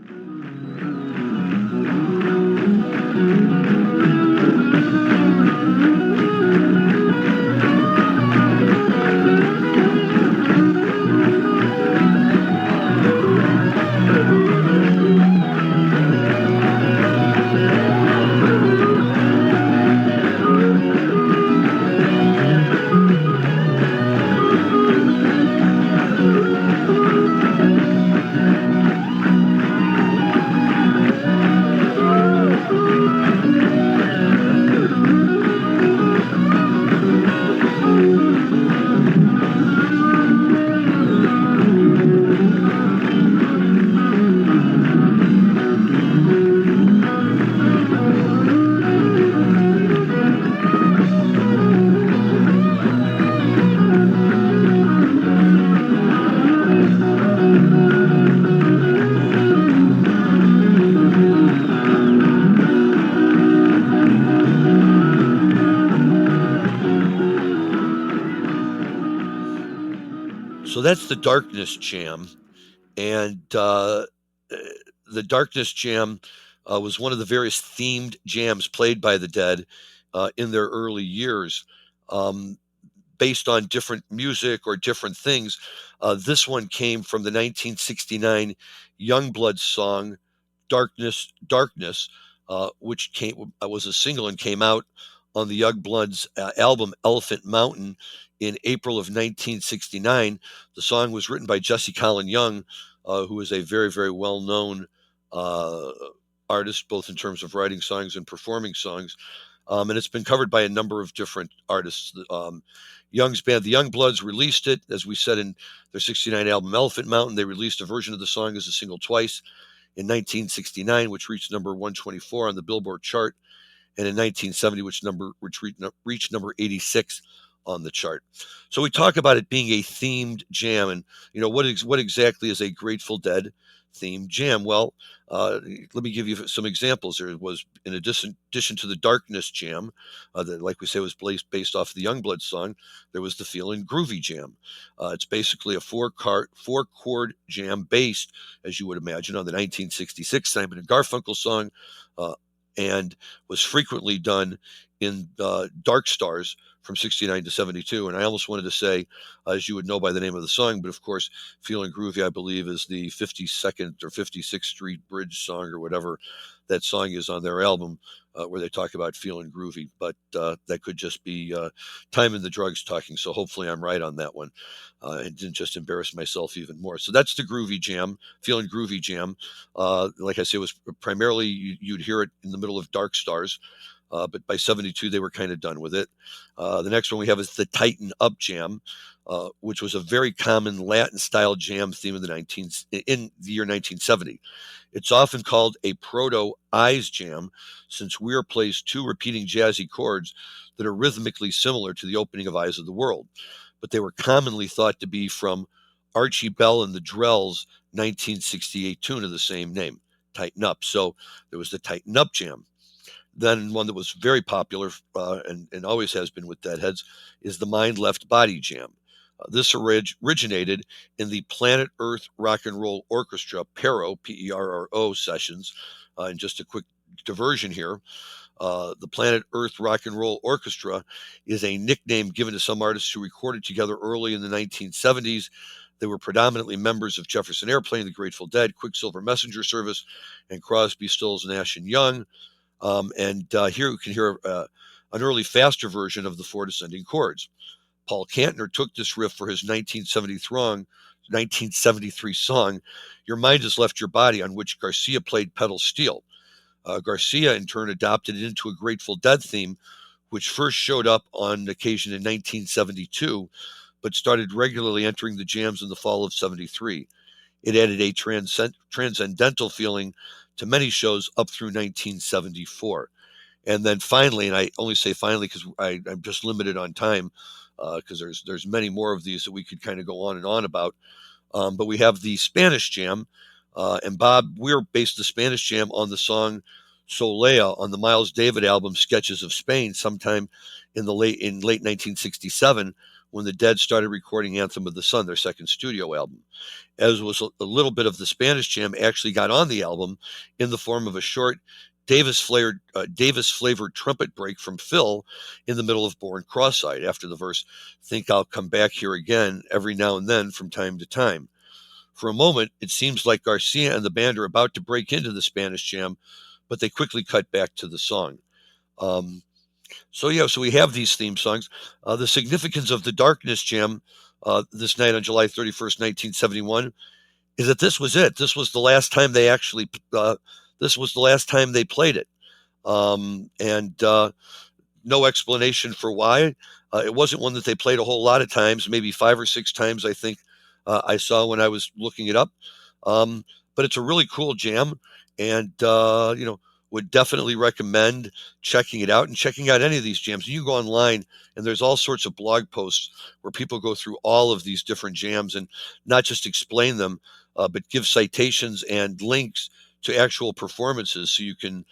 So that's the Darkness Jam, and the Darkness Jam was one of the various themed jams played by the Dead in their early years, based on different music or different things. This one came from the 1969 Youngblood song "Darkness, Darkness," which was a single and came out on the Youngbloods album Elephant Mountain in April of 1969. The song was written by Jesse Colin Young, who is a very, very well-known artist, both in terms of writing songs and performing songs. And it's been covered by a number of different artists. Young's band, the Youngbloods, released it, as we said, in their 69 album Elephant Mountain. They released a version of the song as a single twice in 1969, which reached number 124 on the Billboard chart, and in 1970, which reached number 86 on the chart. So we talk about it being a themed jam, and what exactly is a Grateful Dead themed jam? Well, let me give you some examples. There was, in addition to the Darkness jam, that, like we say, was based off the Youngblood song. There was the Feelin' Groovy jam. It's basically a four-chord jam based, as you would imagine, on the 1966 Simon and Garfunkel song, uh, and was frequently done in Dark Stars from 69 to 72. And I almost wanted to say, as you would know by the name of the song, but of course, Feeling Groovy, I believe, is the 52nd or 56th Street Bridge song or whatever that song is on their album, where they talk about feeling groovy. But that could just be time and the drugs talking. So hopefully I'm right on that one, and didn't just embarrass myself even more. So that's the Groovy Jam, Feeling Groovy Jam. Like I say, it was primarily, you'd hear it in the middle of Dark Stars. But by 72, they were kind of done with it. The next one we have is the Tighten Up Jam, which was a very common Latin-style jam theme in the year 1970. It's often called a proto-Eyes jam, since Weir plays two repeating jazzy chords that are rhythmically similar to the opening of Eyes of the World, but they were commonly thought to be from Archie Bell and the Drells' 1968 tune of the same name, Tighten Up. So there was the Tighten Up Jam. Then one that was very popular, and always has been with Deadheads, is the Mind Left Body Jam. This originated in the Planet Earth Rock and Roll Orchestra, PERO, P-E-R-R-O, sessions. And just a quick diversion here. The Planet Earth Rock and Roll Orchestra is a nickname given to some artists who recorded together early in the 1970s. They were predominantly members of Jefferson Airplane, the Grateful Dead, Quicksilver Messenger Service, and Crosby, Stills, Nash and Young. And here you can hear an early faster version of the four descending chords. Paul Kantner took this riff for his 1973 song, Your Mind Has Left Your Body, on which Garcia played pedal steel. Garcia, in turn, adopted it into a Grateful Dead theme, which first showed up on occasion in 1972, but started regularly entering the jams in the fall of 73. It added a transcendental feeling to many shows up through 1974. And then finally, and I only say finally because I'm just limited on time, because there's many more of these that we could kind of go on and on about. But we have the Spanish Jam, and Bob Weir based the Spanish Jam on the song Solea on the Miles Davis album Sketches of Spain, sometime in late 1967, when the Dead started recording Anthem of the Sun, their second studio album. As was a little bit of the Spanish Jam actually got on the album in the form of a short Davis-flavored trumpet break from Phil in the middle of Born Cross-Eyed after the verse, think I'll come back here again every now and then from time to time. For a moment, it seems like Garcia and the band are about to break into the Spanish Jam, but they quickly cut back to the song. So we have these theme songs. The significance of the Darkness Jam this night on July 31st, 1971, is that this was it. This was the last time they actually, this was the last time they played it. And no explanation for why. It wasn't one that they played a whole lot of times, maybe 5 or 6 times, I think I saw when I was looking it up. But it's a really cool jam, and would definitely recommend checking it out and checking out any of these jams. You go online, and there's all sorts of blog posts where people go through all of these different jams and not just explain them, but give citations and links to actual performances, so you can,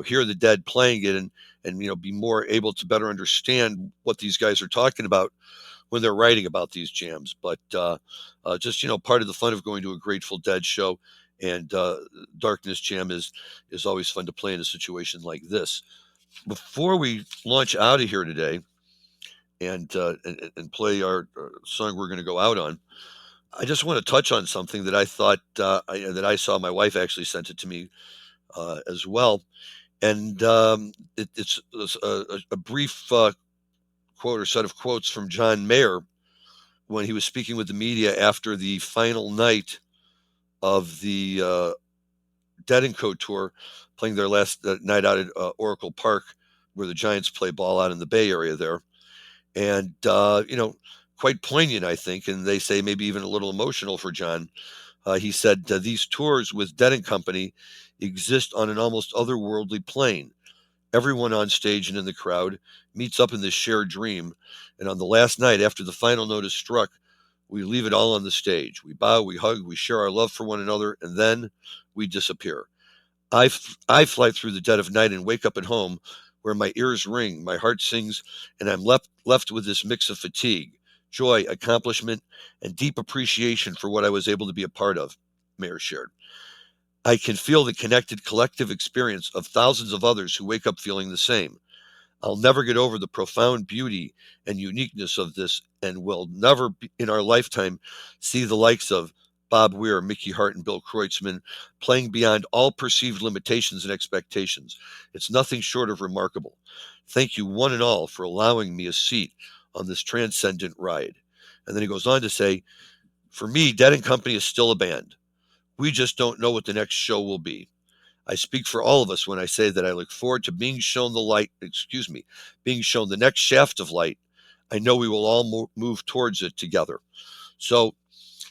hear the Dead playing it and be more able to better understand what these guys are talking about when they're writing about these jams. But just part of the fun of going to a Grateful Dead show, and Darkness Jam is always fun to play in a situation like this. Before we launch out of here today and play our song we're going to go out on, I just want to touch on something that I thought that I saw. My wife actually sent it to me as well, and it's a brief quote or set of quotes from John Mayer when he was speaking with the media after the final night of the Dead & Co. tour, playing their last night out at Oracle Park, where the Giants play ball out in the Bay Area there. And, quite poignant, I think, and they say maybe even a little emotional for John. He said, these tours with Dead & Company exist on an almost otherworldly plane. Everyone on stage and in the crowd meets up in this shared dream, and on the last night after the final note is struck, we leave it all on the stage. We bow, we hug, we share our love for one another, and then we disappear. I fly through the dead of night and wake up at home where my ears ring, my heart sings, and I'm left with this mix of fatigue, joy, accomplishment, and deep appreciation for what I was able to be a part of, Mayer shared. I can feel the connected collective experience of thousands of others who wake up feeling the same. I'll never get over the profound beauty and uniqueness of this, and will never in our lifetime see the likes of Bob Weir, Mickey Hart, and Bill Kreutzmann playing beyond all perceived limitations and expectations. It's nothing short of remarkable. Thank you, one and all, for allowing me a seat on this transcendent ride. And then he goes on to say, for me, Dead and Company is still a band. We just don't know what the next show will be. I speak for all of us when I say that I look forward to being shown the light, being shown the next shaft of light. I know we will all move towards it together. So,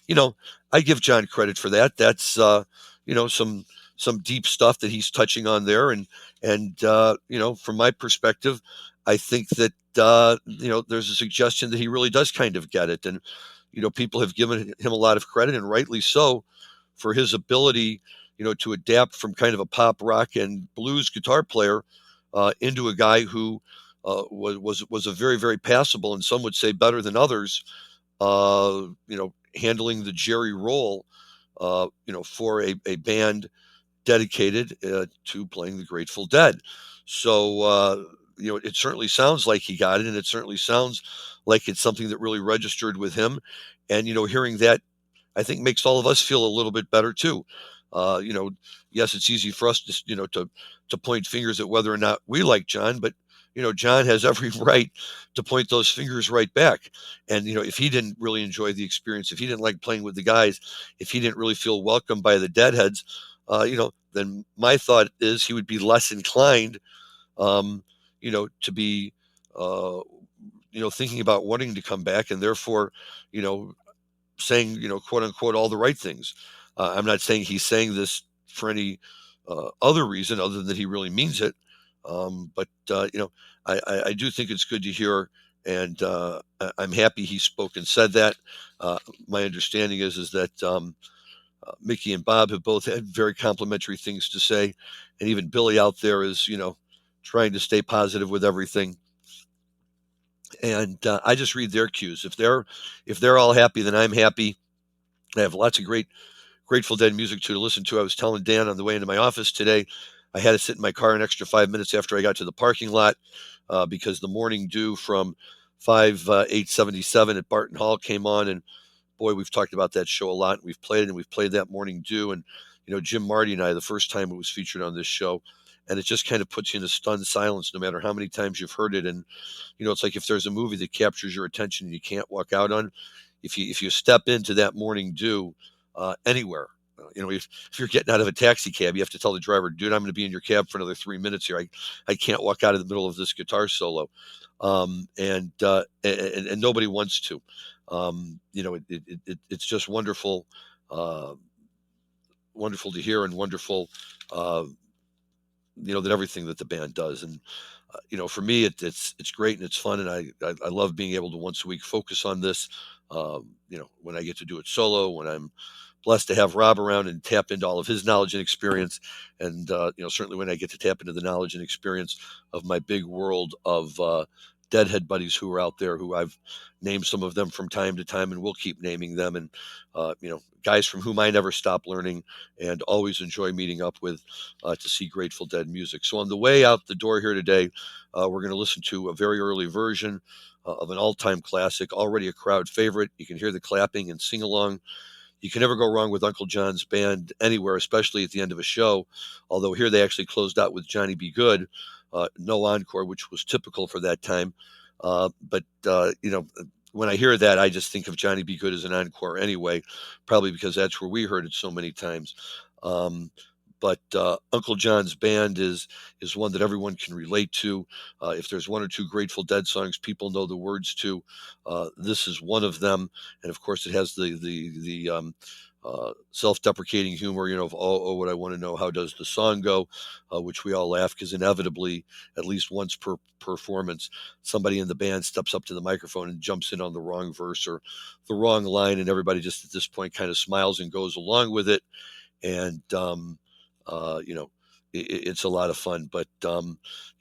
you know, I give John credit for that. That's, some deep stuff that he's touching on there. And from my perspective, I think that, there's a suggestion that he really does kind of get it. And, people have given him a lot of credit, and rightly so, for his ability, to adapt from kind of a pop rock and blues guitar player into a guy who was a very, very passable, and some would say better than others, handling the Jerry role, for a band dedicated to playing the Grateful Dead. So, it certainly sounds like he got it, and it certainly sounds like it's something that really registered with him. And, hearing that, I think, makes all of us feel a little bit better too. Uh, you know, yes, it's easy for us to, to point fingers at whether or not we like John, but John has every right to point those fingers right back. And if he didn't really enjoy the experience, if he didn't like playing with the guys, if he didn't really feel welcomed by the Deadheads, then my thought is he would be less inclined, to be, uh, thinking about wanting to come back, and therefore, you know, saying, quote unquote, all the right things. I'm not saying he's saying this for any other reason other than that he really means it. But I do think it's good to hear, and I'm happy he spoke and said that. My understanding is that Mickey and Bob have both had very complimentary things to say, and even Billy out there is, trying to stay positive with everything. And I just read their cues. If they're all happy, then I'm happy. I have lots of great Grateful Dead music to listen to. I was telling Dan on the way into my office today, I had to sit in my car an extra 5 minutes after I got to the parking lot because the morning dew from 5877 at Barton Hall came on. And boy, we've talked about that show a lot. And we've played it, and we've played that morning dew. And, Jim Marty and I, the first time it was featured on this show, and it just kind of puts you in a stunned silence no matter how many times you've heard it. And, it's like if there's a movie that captures your attention and you can't walk out on, if you step into that morning dew anywhere. If you're getting out of a taxi cab, you have to tell the driver, "Dude, I'm going to be in your cab for another 3 minutes here. I can't walk out of the middle of this guitar solo," and nobody wants to. It's just wonderful, uh, wonderful to hear, and wonderful, uh, that everything that the band does. And for me, it's great and it's fun, and I love being able to once a week focus on this. When I get to do it solo, when I'm blessed to have Rob around and tap into all of his knowledge and experience, and certainly when I get to tap into the knowledge and experience of my big world of Deadhead buddies who are out there, who I've named some of them from time to time, and will keep naming them, and guys from whom I never stop learning and always enjoy meeting up with to see Grateful Dead music. So on the way out the door here today, we're going to listen to a very early version of an all-time classic, already a crowd favorite. You can hear the clapping and sing along. You can never go wrong with Uncle John's band anywhere, especially at the end of a show. Although here they actually closed out with Johnny B. Good, no encore, which was typical for that time. But when I hear that, I just think of Johnny B. Good as an encore anyway, probably because that's where we heard it so many times. Um, but Uncle John's Band is one that everyone can relate to. If there's one or two Grateful Dead songs people know the words to, this is one of them. And of course, it has the self-deprecating humor, of oh, what I want to know, how does the song go, which we all laugh because inevitably, at least once per performance, somebody in the band steps up to the microphone and jumps in on the wrong verse or the wrong line, and everybody just at this point kind of smiles and goes along with it. And it's a lot of fun. But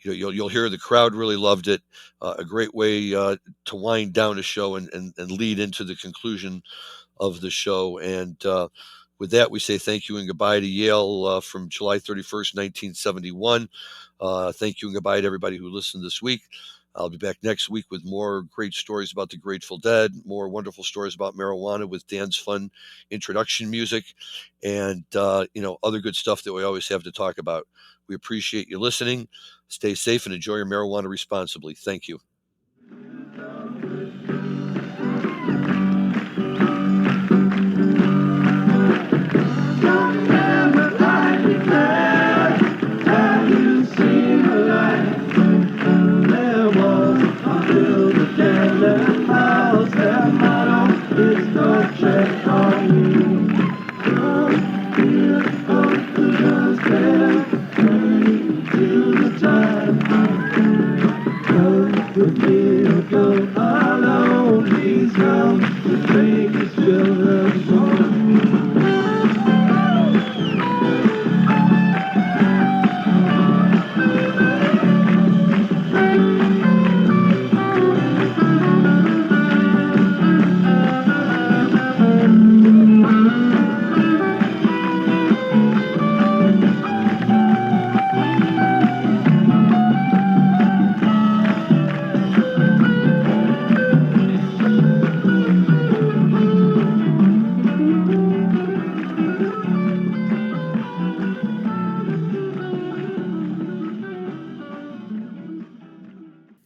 you'll hear the crowd really loved it. A great way to wind down a show and lead into the conclusion of the show. And with that, we say thank you and goodbye to Yale from July 31st, 1971. Thank you and goodbye to everybody who listened this week. I'll be back next week with more great stories about the Grateful Dead, more wonderful stories about marijuana with Dan's fun introduction music, and other good stuff that we always have to talk about. We appreciate you listening. Stay safe and enjoy your marijuana responsibly. Thank you.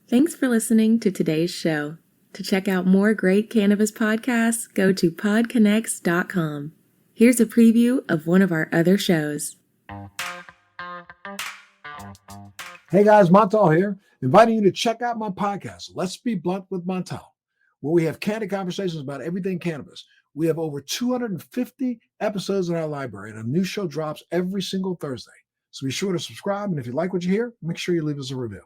Thanks for listening to today's show. To check out more great cannabis podcasts, go to PodConx.com. Here's a preview of one of our other shows. Hey guys, Montal here, inviting you to check out my podcast, Let's Be Blunt with Montal, where we have candid conversations about everything cannabis. We have over 250 episodes in our library, and a new show drops every single Thursday. So be sure to subscribe, and if you like what you hear, make sure you leave us a review.